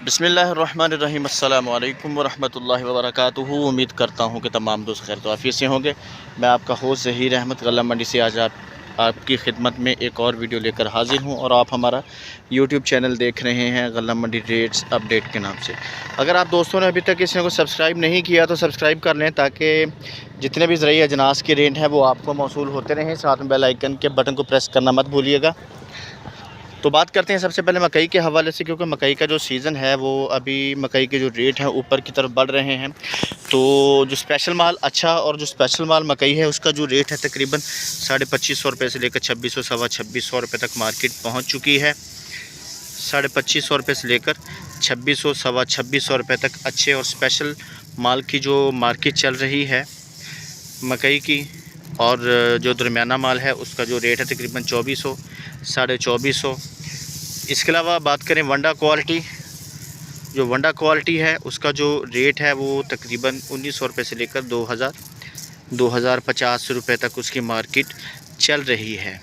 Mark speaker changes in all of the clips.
Speaker 1: बिस्मिल्लाहिर्रहमानिर्रहीम अस्सलामु अलैकुम वरहमतुल्लाहि वबरकातुहू। उम्मीद करता हूँ कि तमाम दोस्त खैर तो आफियत से होंगे। मैं आपका होस्ट ज़हीर अहमद गल्ला मंडी से आज आपकी खिदमत में एक और वीडियो लेकर हाजिर हूँ और आप हमारा यूट्यूब चैनल देख रहे हैं गल्ला मंडी रेट्स अपडेट के नाम से। अगर आप दोस्तों ने अभी तक इस चैनल को सब्सक्राइब नहीं किया तो सब्सक्राइब कर लें ताकि जितने भी ज़रिए अजनास के रेट हैं वो आपको मौसूल होते रहें। साथ में बेल आइकन के बटन को प्रेस करना मत भूलिएगा। तो बात करते हैं सबसे पहले मकई के हवाले से, क्योंकि मकई का जो सीज़न है वो अभी मकई के जो रेट हैं ऊपर की तरफ बढ़ रहे हैं। तो जो स्पेशल माल अच्छा और जो स्पेशल माल मकई है उसका जो रेट है तकरीबन 2550 रुपये से लेकर 2600 सवा 2600 रुपये तक मार्केट पहुंच चुकी है। 2550 रुपये से लेकर 2600 सवा 2600 रुपये तक अच्छे और स्पेशल माल की जो मार्केट चल रही है मकई की। और जो दरमियाना माल है उसका जो रेट है तकरीबन 2400 साढ़े 2400। इसके अलावा बात करें वंडा क्वालिटी, जो वंडा क्वालिटी है उसका जो रेट है वो तकरीबन 1900 रुपये से लेकर 2050 रुपये तक उसकी मार्केट चल रही है।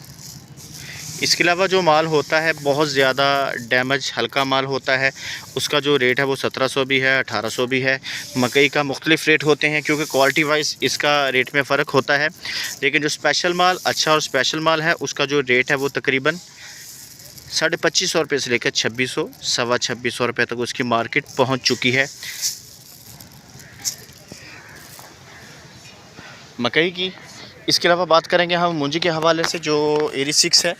Speaker 1: इसके अलावा जो माल होता है बहुत ज़्यादा डैमेज हल्का माल होता है, उसका जो रेट है वो 1700 भी है 1800 भी है। मकई का मुख्तलिफ़ रेट होते हैं क्योंकि क्वालिटी वाइज इसका रेट में फ़र्क होता है। लेकिन जो स्पेशल माल अच्छा और स्पेशल माल है उसका जो रेट है वो तकरीबन 2550 रुपये से लेकर 2600 सवा 2600 रुपये तक उसकी मार्केट पहुंच चुकी है मकई की। इसके अलावा बात करेंगे हम मुंजी के हवाले से। जो एरी 6 है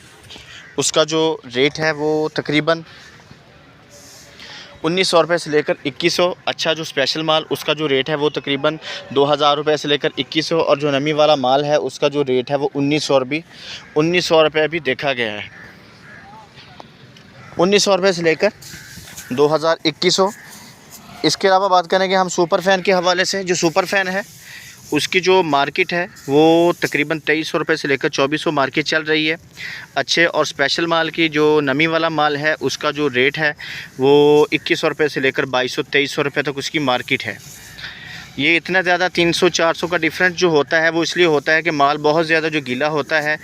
Speaker 1: उसका जो रेट है वो तकरीबन 1900 रुपये से लेकर 2100। अच्छा जो स्पेशल माल उसका जो रेट है वो तकरीबन 2000 रुपये से लेकर 2100। और जो नमी वाला माल है उसका जो रेट है वो 1900 रुपये भी देखा गया है। 1900 रुपये से लेकर 2100। इसके अलावा बात करेंगे हम सुपर फ़ैन के हवाले से। जो सुपर फ़ैन है उसकी जो मार्केट है वो तकरीबन 2300 रुपये से लेकर 2400 मार्केट चल रही है। अच्छे और स्पेशल माल की जो नमी वाला माल है उसका जो रेट है वो 2100 रुपये से लेकर 2200-2300 रुपये तक उसकी मार्केट है। ये इतना ज़्यादा 300-400 का डिफरेंस जो होता है वो इसलिए होता है कि माल बहुत ज़्यादा जो गीला होता है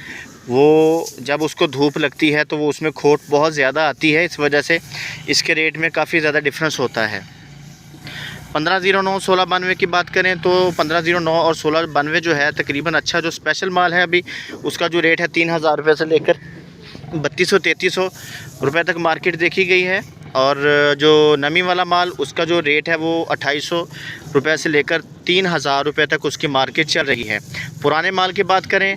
Speaker 1: वो जब उसको धूप लगती है तो वो उसमें खोट बहुत ज़्यादा आती है। इस वजह से इसके रेट में काफ़ी ज़्यादा डिफरेंस होता है। 1509 1692 की बात करें तो 1509 और 1692 जो है तकरीबन अच्छा जो स्पेशल माल है अभी उसका जो रेट है 3000 रुपये से लेकर 3200-3300 रुपये तक मार्केट देखी गई है। और जो नमी वाला माल उसका जो रेट है वो 2800 रुपये से लेकर 3000 रुपये तक उसकी मार्केट चल रही है। पुराने माल की बात करें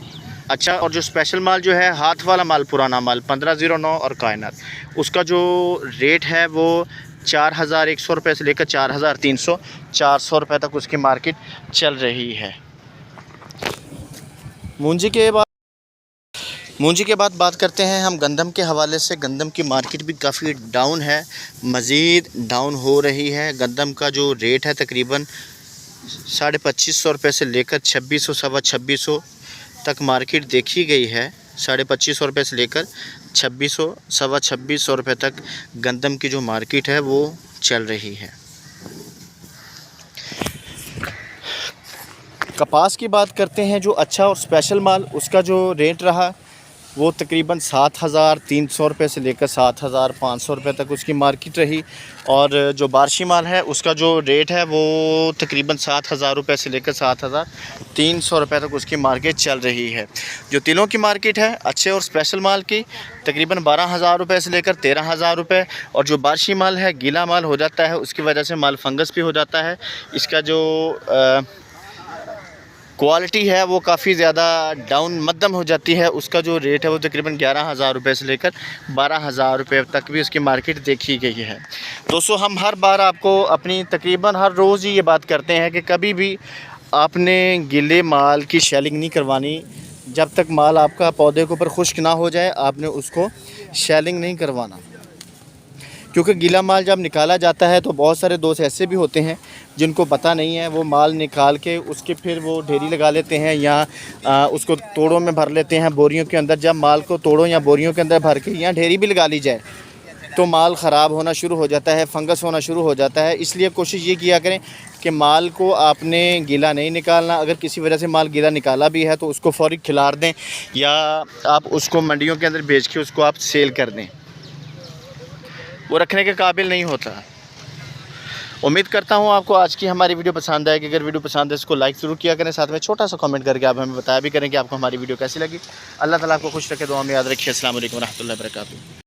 Speaker 1: अच्छा और जो स्पेशल माल जो है हाथ वाला माल पुराना माल 1509 और कायनात उसका जो रेट है वो 4100 रुपये से लेकर 4300-400 रुपये तक उसकी मार्केट चल रही है। मूंजी के बाद बात करते हैं हम गंदम के हवाले से। गंदम की मार्केट भी काफ़ी डाउन है, मज़ीद डाउन हो रही है। गंदम का जो रेट है तकरीबन 2550 रुपये से लेकर 2600 सवा 2600 तक मार्केट देखी गई है। 2550 रुपये से लेकर 2600 सवा 2600 रुपये तक गंदम की जो मार्केट है वो चल रही है। कपास की बात करते हैं। जो अच्छा और स्पेशल माल उसका जो रेट रहा वो तकरीबन 7300 रुपये से लेकर 7500 रुपये तक उसकी मार्केट रही। और जो बारशी माल है उसका जो रेट है वो तकरीबन 7000 रुपये से लेकर 7300 रुपये तक उसकी मार्केट चल रही है। जो तिलों की मार्केट है अच्छे और स्पेशल माल की तकरीबन 12000 रुपये से लेकर 13000 रुपये। और जो बारशी माल है गीला माल हो जाता है, उसकी वजह से माल फंगस भी हो जाता है। इसका जो क्वालिटी है वो काफ़ी ज़्यादा डाउन मध्यम हो जाती है। उसका जो रेट है वो तकरीबन 11000 रुपये से लेकर 12000 रुपये तक भी उसकी मार्केट देखी गई है। दोस्तों हम हर बार आपको अपनी तकरीबन हर रोज़ ही ये बात करते हैं कि कभी भी आपने गीले माल की शेलिंग नहीं करवानी। जब तक माल आपका पौधे के ऊपर खुश्क ना हो जाए आपने उसको शेलिंग नहीं करवाना, क्योंकि गीला माल जब निकाला जाता है तो बहुत सारे दोस्त ऐसे भी होते हैं जिनको पता नहीं है, वो माल निकाल के उसके फिर वो ढेरी लगा लेते हैं या उसको तोड़ों में भर लेते हैं बोरियों के अंदर। जब माल को तोड़ों या बोरियों के अंदर भर के या ढेरी भी लगा ली जाए तो माल ख़राब होना शुरू हो जाता है, फंगस होना शुरू हो जाता है। इसलिए कोशिश ये किया करें कि माल को आपने गीला नहीं निकालना। अगर किसी वजह से माल गीला निकाला भी है तो उसको फ़ौरी खिलार दें या आप उसको मंडियों के अंदर बेच के उसको आप सेल कर दें, वो रखने के काबिल नहीं होता। उम्मीद करता हूँ आपको आज की हमारी वीडियो पसंद आएगी। अगर वीडियो पसंद है इसको लाइक ज़रूर किया करें, साथ में छोटा सा कमेंट करके आप हमें बताया भी करें कि आपको हमारी वीडियो कैसी लगी। अल्लाह ताला आपको खुश रखे, दुआ में याद रखिए। अस्सलाम वालेकुम व रहमतुल्लाहि व बरकातहू।